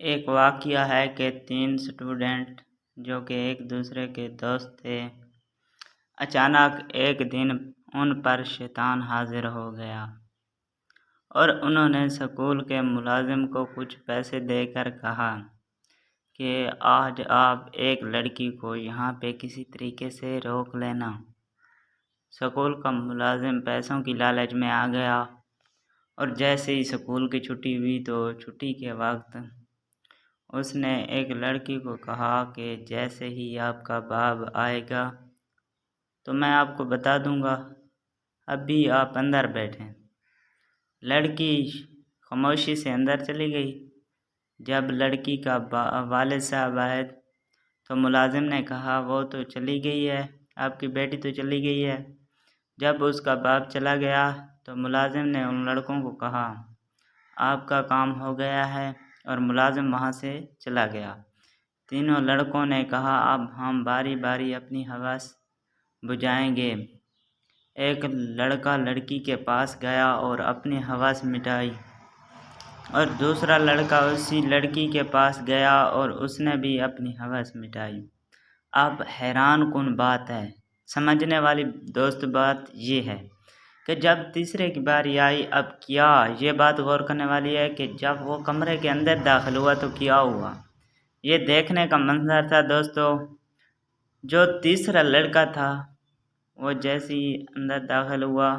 ایک واقعہ ہے کہ 3 اسٹوڈنٹ جو کہ ایک دوسرے کے دوست تھے، اچانک ایک دن ان پر شیطان حاضر ہو گیا اور انہوں نے اسکول کے ملازم کو کچھ پیسے دے کر کہا کہ آج آپ ایک لڑکی کو یہاں پہ کسی طریقے سے روک لینا۔ اسکول کا ملازم پیسوں کی لالچ میں آ گیا اور جیسے ہی اسکول کی چھٹی ہوئی تو چھٹی کے وقت اس نے ایک لڑکی کو کہا کہ جیسے ہی آپ کا باپ آئے گا تو میں آپ کو بتا دوں گا، ابھی آپ اندر بیٹھیں۔ لڑکی خاموشی سے اندر چلی گئی۔ جب لڑکی کا والد صاحب آئے تو ملازم نے کہا وہ تو چلی گئی ہے، آپ کی بیٹی تو چلی گئی ہے۔ جب اس کا باپ چلا گیا تو ملازم نے ان لڑکوں کو کہا آپ کا کام ہو گیا ہے، اور ملازم وہاں سے چلا گیا۔ تینوں لڑکوں نے کہا اب ہم باری باری اپنی حواس بجھائیں گے۔ ایک لڑکا لڑکی کے پاس گیا اور اپنی حواس مٹائی، اور دوسرا لڑکا اسی لڑکی کے پاس گیا اور اس نے بھی اپنی حواس مٹائی۔ اب حیران کن بات ہے، سمجھنے والی دوست بات یہ ہے کہ جب تیسرے کی باری آئی، اب کیا یہ بات غور کرنے والی ہے کہ جب وہ کمرے کے اندر داخل ہوا تو کیا ہوا۔ یہ دیکھنے کا منظر تھا دوستو، جو تیسرا لڑکا تھا وہ جیسے ہی اندر داخل ہوا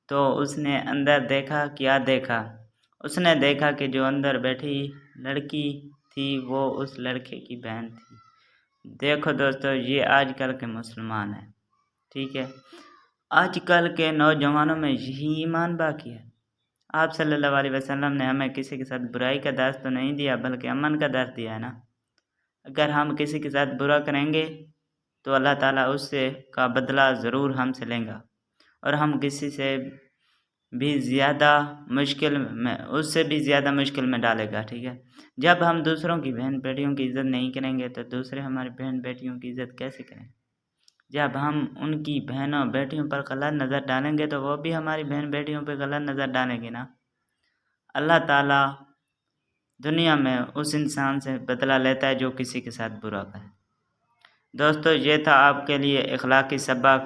تو اس نے اندر دیکھا، کیا دیکھا؟ اس نے دیکھا کہ جو اندر بیٹھی لڑکی تھی وہ اس لڑکے کی بہن تھی۔ دیکھو دوستو، یہ آج کل کے مسلمان ہیں، ٹھیک ہے؟ آج کل کے نوجوانوں میں یہی ایمان باقی ہے۔ آپ صلی اللہ علیہ وسلم نے ہمیں کسی کے ساتھ برائی کا درس تو نہیں دیا بلکہ امن کا درس دیا ہے نا۔ اگر ہم کسی کے ساتھ برا کریں گے تو اللہ تعالیٰ اس سے کا بدلہ ضرور ہم سے لیں گا، اور ہم کسی سے بھی زیادہ مشکل میں اس سے بھی زیادہ مشکل میں ڈالے گا، ٹھیک ہے؟ جب ہم دوسروں کی بہن بیٹیوں کی عزت نہیں کریں گے تو دوسرے ہماری بہن بیٹیوں کی عزت کیسے کریں؟ جب ہم ان کی بہنوں بیٹیوں پر غلط نظر ڈالیں گے تو وہ بھی ہماری بہن بیٹیوں پہ غلط نظر ڈالیں گے نا۔ اللہ تعالیٰ دنیا میں اس انسان سے بدلہ لیتا ہے جو کسی کے ساتھ برا کرے۔ دوستو، یہ تھا آپ کے لیے اخلاقی سبق،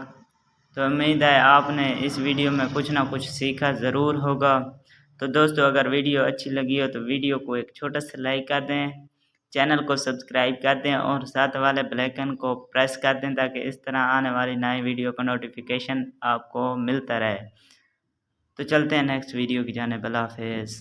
تو امید ہے آپ نے اس ویڈیو میں کچھ نہ کچھ سیکھا ضرور ہوگا۔ تو دوستو، اگر ویڈیو اچھی لگی ہو تو ویڈیو کو ایک چھوٹا سا لائک کر دیں، چینل کو سبسکرائب کر دیں اور ساتھ والے بیل آئیکن کو پریس کر دیں تاکہ اس طرح آنے والی نئی ویڈیو کا نوٹیفیکیشن آپ کو ملتا رہے۔ تو چلتے ہیں نیکسٹ ویڈیو کی جانب، اللہ حافظ۔